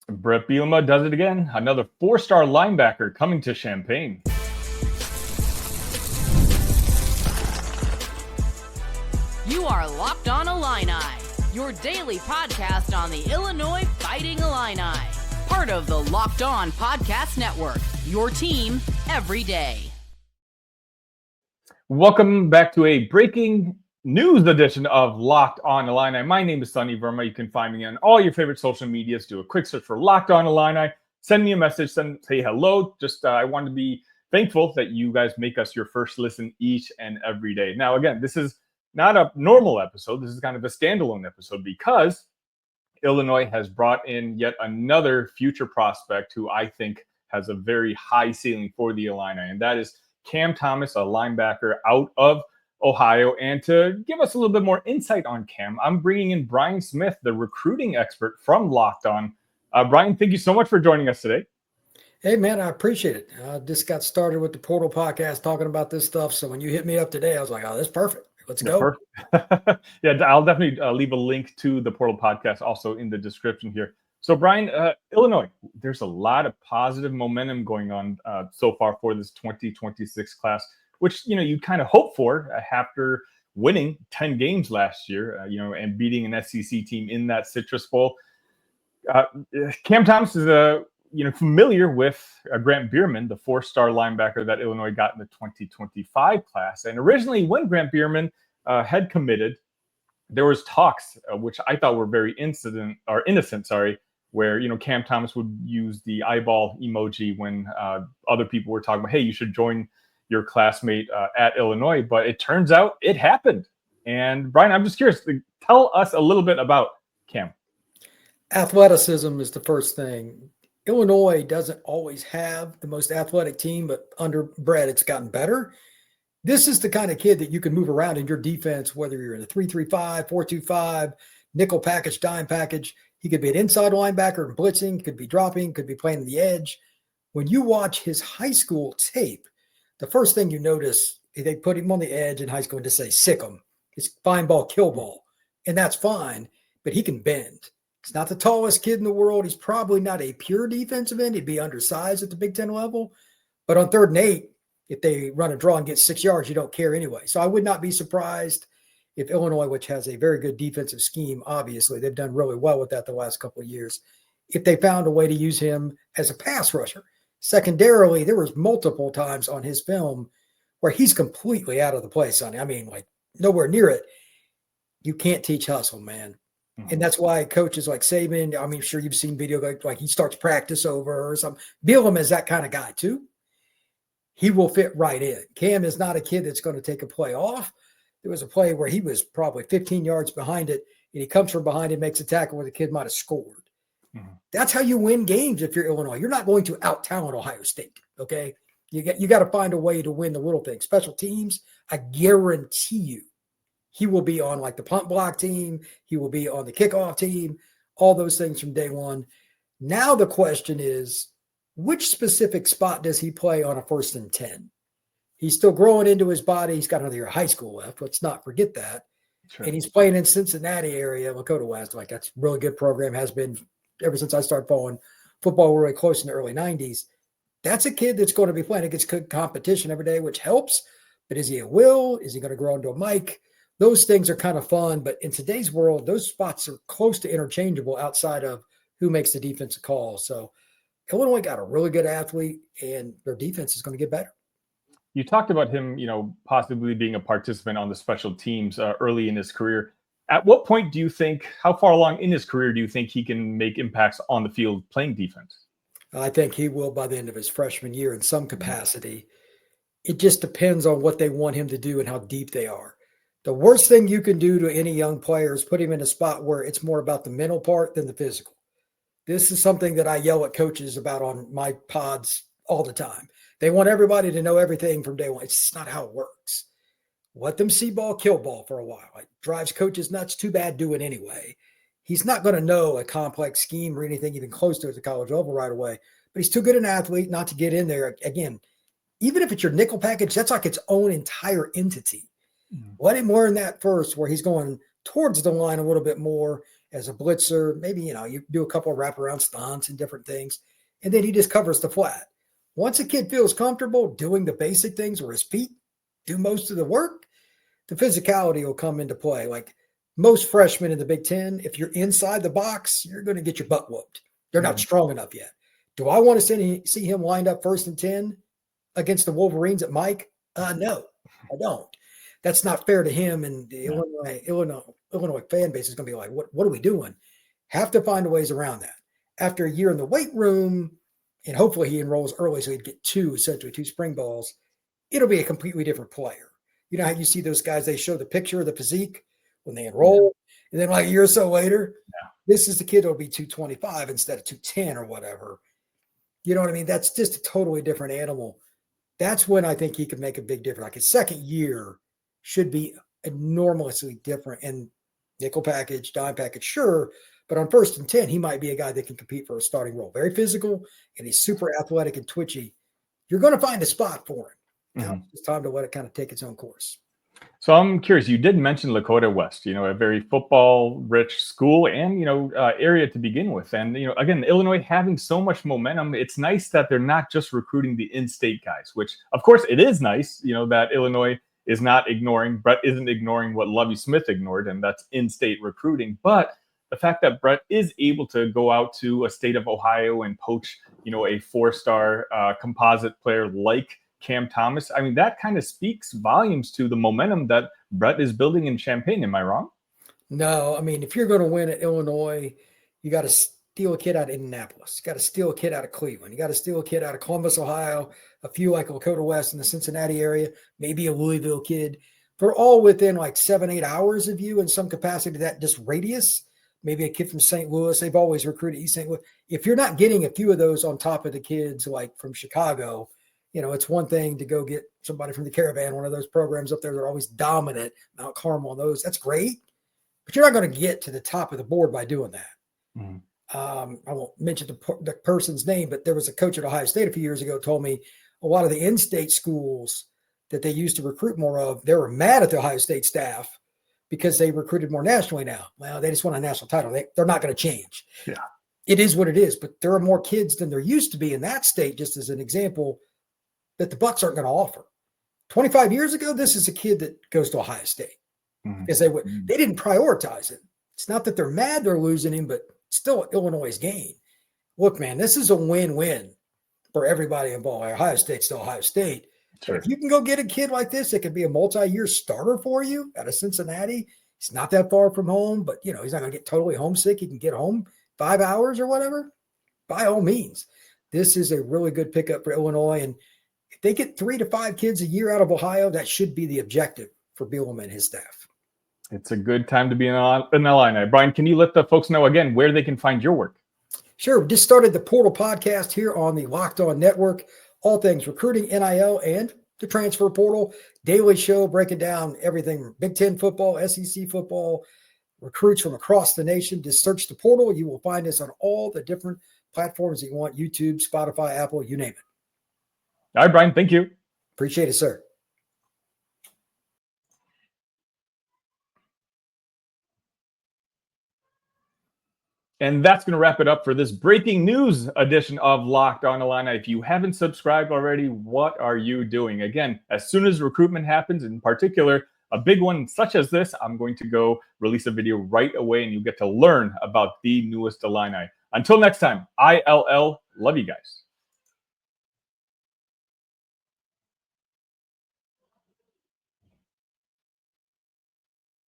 Bret Bielma does it again. Another four-star linebacker coming to Champaign. You are Locked On Illini, your daily podcast on the Illinois Fighting Illini. Part of the Locked On Podcast Network, your team every day. Welcome back to a breaking news edition of Locked On Illini. My name is Sunny Verma. You can find me on all your favorite social medias. Do a quick search for Locked On Illini. Send me a message. Say hello. I want to be thankful that you guys make us your first listen each and every day. Now, again, this is not a normal episode. This is kind of a standalone episode because Illinois has brought in yet another future prospect who I think has a very high ceiling for the Illini, and that is Cam Thomas, a linebacker out of Ohio. And to give us a little bit more insight on Cam, I'm bringing in Brian Smith, the recruiting expert from Locked On. Brian, thank you so much for joining us today. Hey, man, I appreciate it. I just got started with the Portal podcast talking about this stuff. So when you hit me up today, I was like, oh, that's perfect. Let's go. Yeah, I'll definitely leave a link to the Portal podcast also in the description here. So, Brian, Illinois, there's a lot of positive momentum going on so far for this 2026 class, which, you kind of hope for after winning 10 games last year, and beating an SEC team in that Citrus Bowl. Cam Thomas is familiar with Grant Beerman, the four-star linebacker that Illinois got in the 2025 class. And originally, when Grant Beerman had committed, there was talks, which I thought were very innocent, where Cam Thomas would use the eyeball emoji when other people were talking about, hey, you should join your classmate at Illinois. But it turns out it happened. And Brian, I'm just curious, tell us a little bit about Cam. Athleticism is the first thing. Illinois doesn't always have the most athletic team, but under Bret, it's gotten better. This is the kind of kid that you can move around in your defense, whether you're in a 3-3-5, 4-2-5, nickel package, dime package. He could be an inside linebacker and blitzing, could be dropping, could be playing the edge. When you watch his high school tape, the first thing you notice, they put him on the edge in high school and just say, sick him. It's fine ball, kill ball. And that's fine, but he can bend. He's not the tallest kid in the world. He's probably not a pure defensive end. He'd be undersized at the Big Ten level. But on 3rd and 8, if they run a draw and get 6 yards, you don't care anyway. So I would not be surprised if Illinois, which has a very good defensive scheme, obviously, they've done really well with that the last couple of years, if they found a way to use him as a pass rusher. Secondarily, there was multiple times on his film where he's completely out of the play, Sonny. I mean, like nowhere near it. You can't teach hustle, man. Mm-hmm. And that's why coaches like Saban, I'm sure you've seen video like he starts practice over or something. Bielma is that kind of guy too. He will fit right in. Cam is not a kid that's going to take a play off. There was a play where he was probably 15 yards behind it, and he comes from behind and makes a tackle where the kid might have scored. Mm-hmm. That's how you win games if you're Illinois. You're not going to out-talent Ohio State, okay? You got to find a way to win the little things. Special teams, I guarantee you, he will be on like the punt block team. He will be on the kickoff team, all those things from day one. Now the question is, which specific spot does he play on a 1st and 10? He's still growing into his body. He's got another year of high school left. Let's not forget that. Sure. And he's playing in Cincinnati area, Lakota West. Like that's a really good program, has been ever since I started following football really close in the early 90s. That's a kid that's going to be playing against good competition every day, which helps. But is he a will? Is he going to grow into a Mike? Those things are kind of fun. But in today's world, those spots are close to interchangeable outside of who makes the defensive call. So Illinois got a really good athlete, and their defense is going to get better. You talked about him, possibly being a participant on the special teams early in his career. At what point do you think, how far along in his career do you think he can make impacts on the field playing defense? I think he will by the end of his freshman year in some capacity. It just depends on what they want him to do and how deep they are. The worst thing you can do to any young player is put him in a spot where it's more about the mental part than the physical. This is something that I yell at coaches about on my pods all the time. They want everybody to know everything from day one. It's just not how it works. Let them see ball, kill ball for a while. It drives coaches nuts. Too bad, do it anyway. He's not going to know a complex scheme or anything even close to at the college level right away. But he's too good an athlete not to get in there. Again, even if it's your nickel package, that's like its own entire entity. Mm-hmm. Let him learn that first, where he's going towards the line a little bit more as a blitzer. Maybe, you do a couple of wraparound stunts and different things, and then he just covers the flat. Once a kid feels comfortable doing the basic things where his feet do most of the work, the physicality will come into play. Like most freshmen in the Big Ten, if you're inside the box, you're going to get your butt whooped. They're not strong enough yet. Do I want to see him lined up 1st and 10 against the Wolverines at Mike? No, I don't. That's not fair to him, and the Illinois fan base is going to be like, what are we doing? Have to find ways around that. After a year in the weight room, and hopefully he enrolls early so he'd get essentially two spring balls, it'll be a completely different player. You know how you see those guys, they show the picture of the physique when they enroll, and then like a year or so later, this is the kid who'll be 225 instead of 210 or whatever. You know what I mean? That's just a totally different animal. That's when I think he could make a big difference. Like his second year should be enormously different. And nickel package, dime package, sure. But on 1st and 10, he might be a guy that can compete for a starting role. Very physical, and he's super athletic and twitchy. You're going to find a spot for him. It's time to let it kind of take its own course. So I'm curious, you did mention Lakota West, a very football-rich school and, area to begin with. And, again, Illinois having so much momentum, it's nice that they're not just recruiting the in-state guys, which, of course, it is nice, that Illinois is not ignoring, Bret isn't ignoring what Lovie Smith ignored, and that's in-state recruiting. But the fact that Bret is able to go out to a state of Ohio and poach, a 4-star composite player like Cam Thomas, I mean, that kind of speaks volumes to the momentum that Bret is building in Champaign. Am I wrong? No, I mean, if you're going to win at Illinois, you got to steal a kid out of Indianapolis. You got to steal a kid out of Cleveland. You got to steal a kid out of Columbus, Ohio, a few like Lakota West in the Cincinnati area, maybe a Louisville kid. They're all within like 7-8 hours of you in some capacity, that just radius. Maybe a kid from St. Louis. They've always recruited East St. Louis. If you're not getting a few of those on top of the kids like from Chicago, it's one thing to go get somebody from the Caravan, one of those programs up there that are always dominant, Mount Carmel, those. That's great. But you're not going to get to the top of the board by doing that. I won't mention the person's name, but there was a coach at Ohio State a few years ago told me a lot of the in-state schools that they used to recruit more of, they were mad at the Ohio State staff because they recruited more nationally now. Well, they just won a national title. They're not going to change. Yeah, it is what it is. But there are more kids than there used to be in that state, just as an example, that the Bucks aren't going to offer. 25 years ago, this is a kid that goes to Ohio State because they didn't prioritize it. It's not that they're mad they're losing him, but still Illinois' gain. Look, man, this is a win-win for everybody involved. Ohio State's still Ohio State. Sure. If you can go get a kid like this, it could be a multi-year starter for you out of Cincinnati. He's not that far from home, but, he's not going to get totally homesick. He can get home 5 hours or whatever. By all means, this is a really good pickup for Illinois. And if they get 3 to 5 kids a year out of Ohio, that should be the objective for Bielma and his staff. It's a good time to be in Illini. Brian, can you let the folks know again where they can find your work? Sure. Just started the Portal podcast here on the Locked On Network. All things recruiting, NIL, and the transfer portal. Daily show breaking down everything from Big Ten football, SEC football, recruits from across the nation. Just search the portal. You will find us on all the different platforms that you want, YouTube, Spotify, Apple, you name it. All right, Brian. Thank you. Appreciate it, sir. And that's going to wrap it up for this breaking news edition of Locked On Illini. If you haven't subscribed already, what are you doing? Again, as soon as recruitment happens, in particular, a big one such as this, I'm going to go release a video right away and you get to learn about the newest Illini. Until next time, ILL, love you guys.